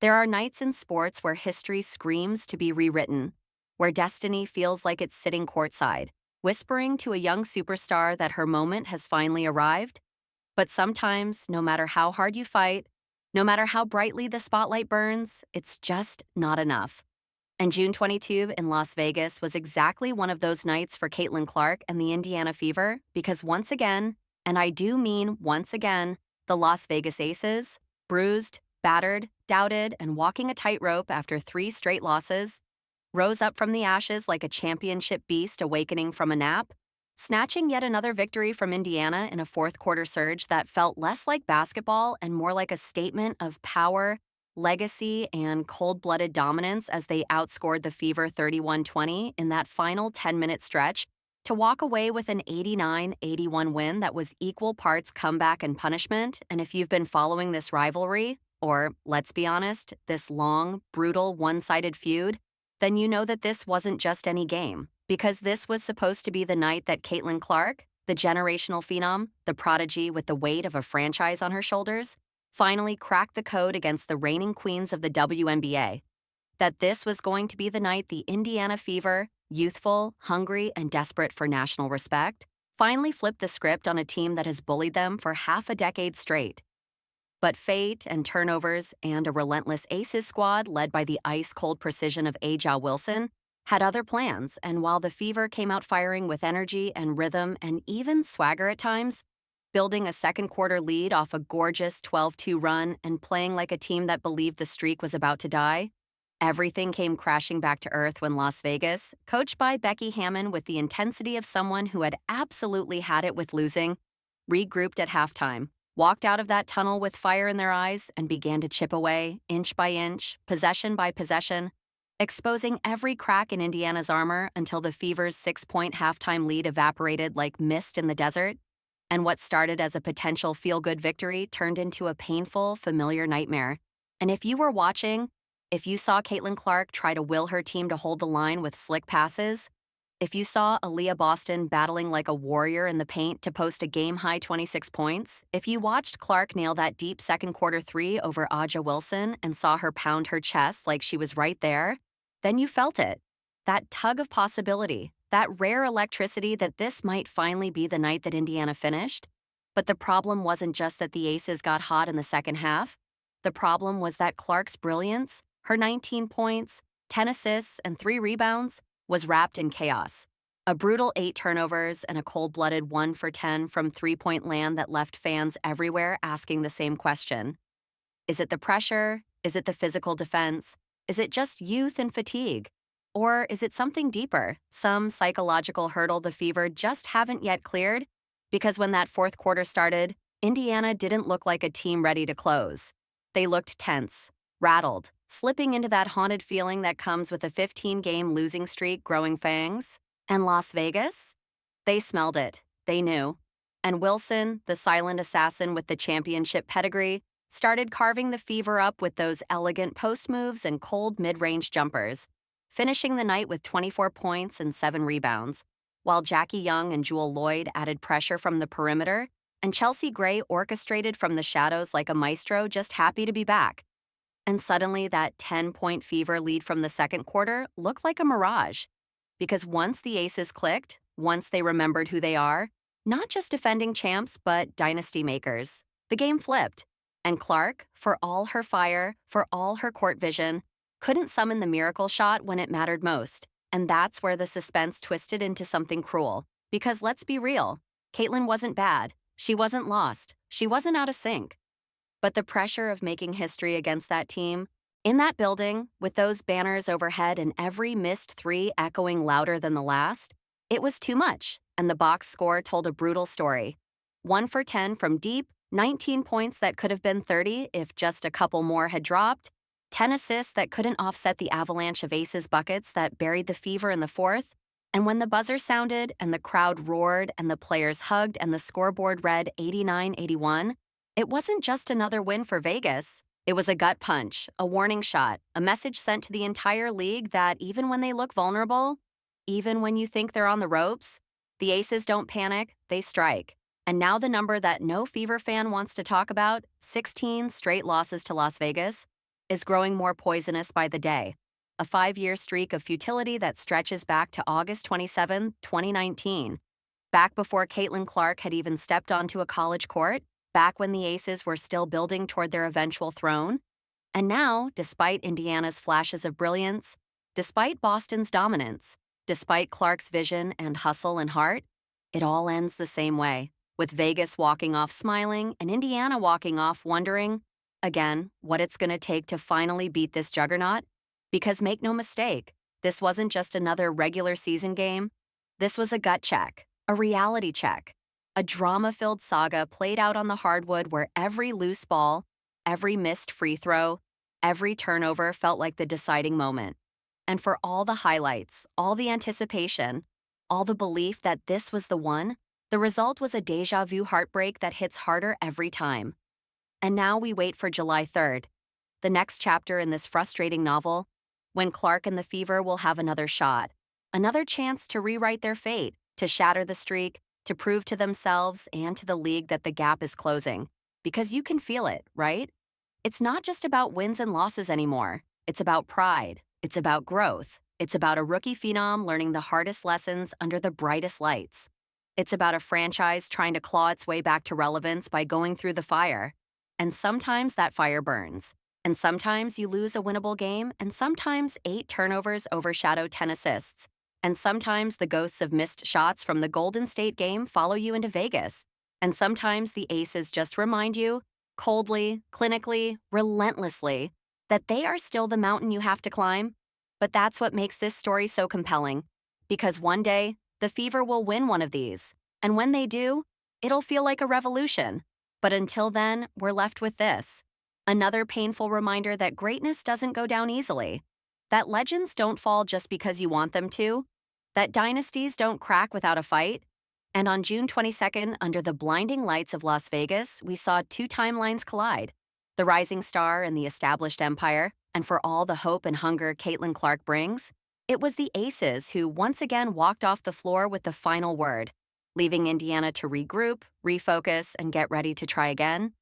There are nights in sports where history screams to be rewritten, where destiny feels like it's sitting courtside, whispering to a young superstar that her moment has finally arrived. But sometimes, no matter how hard you fight, no matter how brightly the spotlight burns, it's just not enough. And June 22 in Las Vegas was exactly one of those nights for Caitlin Clark and the Indiana Fever because once again, and I do mean once again, the Las Vegas Aces, bruised, battered, doubted, and walking a tightrope after 3 straight losses, rose up from the ashes like a championship beast awakening from a nap, snatching yet another victory from Indiana in a fourth quarter surge that felt less like basketball and more like a statement of power, legacy, and cold blooded dominance as they outscored the Fever 31-20 in that final 10-minute stretch to walk away with an 89-81 win that was equal parts comeback and punishment. And if you've been following this rivalry, or let's be honest, this long, brutal, one sided feud, then you know that this wasn't just any game, because this was supposed to be the night that Caitlin Clark, the generational phenom, the prodigy with the weight of a franchise on her shoulders, finally cracked the code against the reigning queens of the WNBA. That this was going to be the night the Indiana Fever, youthful, hungry, and desperate for national respect, finally flipped the script on a team that has bullied them for half a decade straight. But fate and turnovers and a relentless aces squad led by the ice-cold precision of Aja Wilson had other plans, and while the Fever came out firing with energy and rhythm and even swagger at times, building a second quarter lead off a gorgeous 12-2 run and playing like a team that believed the streak was about to die, everything came crashing back to earth when Las Vegas, coached by Becky Hammon with the intensity of someone who had absolutely had it with losing, regrouped at halftime, walked out of that tunnel with fire in their eyes, and began to chip away, inch by inch, possession by possession, exposing every crack in Indiana's armor until the Fever's 6-point halftime lead evaporated like mist in the desert, and what started as a potential feel-good victory turned into a painful, familiar nightmare. And if you were watching, if you saw Caitlin Clark try to will her team to hold the line with slick passes, if you saw Aaliyah Boston battling like a warrior in the paint to post a game-high 26 points, if you watched Clark nail that deep second quarter three over Aja Wilson and saw her pound her chest like she was right there, then you felt it. That tug of possibility, that rare electricity that this might finally be the night that Indiana finished. But the problem wasn't just that the Aces got hot in the second half. The problem was that Clark's brilliance, her 19 points, 10 assists, and 3 rebounds, was wrapped in chaos. A brutal 8 turnovers and a cold-blooded 1 for 10 from three-point land that left fans everywhere asking the same question. Is it the pressure? Is it the physical defense? Is it just youth and fatigue? Or is it something deeper, some psychological hurdle the Fever just haven't yet cleared? Because when that fourth quarter started, Indiana didn't look like a team ready to close. They looked tense, rattled, slipping into that haunted feeling that comes with a 15-game losing streak growing fangs. And Las Vegas? They smelled it. They knew. And Wilson, the silent assassin with the championship pedigree, started carving the Fever up with those elegant post moves and cold mid-range jumpers, finishing the night with 24 points and 7 rebounds, while Jackie Young and Jewel Lloyd added pressure from the perimeter, and Chelsea Gray orchestrated from the shadows like a maestro just happy to be back. And suddenly that 10-point Fever lead from the second quarter looked like a mirage. Because once the Aces clicked, once they remembered who they are, not just defending champs, but dynasty makers, the game flipped. And Clark, for all her fire, for all her court vision, couldn't summon the miracle shot when it mattered most. And that's where the suspense twisted into something cruel. Because let's be real, Caitlin wasn't bad. She wasn't lost. She wasn't out of sync. But the pressure of making history against that team, in that building, with those banners overhead and every missed 3 echoing louder than the last, it was too much, and the box score told a brutal story. 1 for 10 from deep, 19 points that could have been 30 if just a couple more had dropped, 10 assists that couldn't offset the avalanche of Aces buckets that buried the Fever in the fourth, and when the buzzer sounded and the crowd roared and the players hugged and the scoreboard read 89-81, it wasn't just another win for Vegas. It was a gut punch, a warning shot, a message sent to the entire league that even when they look vulnerable, even when you think they're on the ropes, the Aces don't panic, they strike. And now the number that no Fever fan wants to talk about, 16 straight losses to Las Vegas, is growing more poisonous by the day. A 5-year streak of futility that stretches back to August 27, 2019. Back before Caitlin Clark had even stepped onto a college court, back when the Aces were still building toward their eventual throne. And now, despite Indiana's flashes of brilliance, despite Boston's dominance, despite Clark's vision and hustle and heart, it all ends the same way, with Vegas walking off smiling and Indiana walking off wondering, again, what it's going to take to finally beat this juggernaut. Because make no mistake, this wasn't just another regular season game. This was a gut check, a reality check, a drama-filled saga played out on the hardwood where every loose ball, every missed free throw, every turnover felt like the deciding moment. And for all the highlights, all the anticipation, all the belief that this was the one, the result was a deja vu heartbreak that hits harder every time. And now we wait for July 3rd, the next chapter in this frustrating novel, when Clark and the Fever will have another shot, another chance to rewrite their fate, to shatter the streak, to prove to themselves and to the league that the gap is closing. Because you can feel it, right? It's not just about wins and losses anymore. It's about pride. It's about growth. It's about a rookie phenom learning the hardest lessons under the brightest lights. It's about a franchise trying to claw its way back to relevance by going through the fire. And sometimes that fire burns. And sometimes you lose a winnable game, and sometimes 8 turnovers overshadow 10 assists. And sometimes the ghosts of missed shots from the Golden State game follow you into Vegas. And sometimes the Aces just remind you, coldly, clinically, relentlessly, that they are still the mountain you have to climb. But that's what makes this story so compelling. Because one day, the Fever will win one of these. And when they do, it'll feel like a revolution. But until then, we're left with this. Another painful reminder that greatness doesn't go down easily. That legends don't fall just because you want them to. That dynasties don't crack without a fight. And on June 22nd, under the blinding lights of Las Vegas, we saw 2 timelines collide. The rising star and the established empire, and for all the hope and hunger Caitlin Clark brings, it was the Aces who once again walked off the floor with the final word, leaving Indiana to regroup, refocus, and get ready to try again.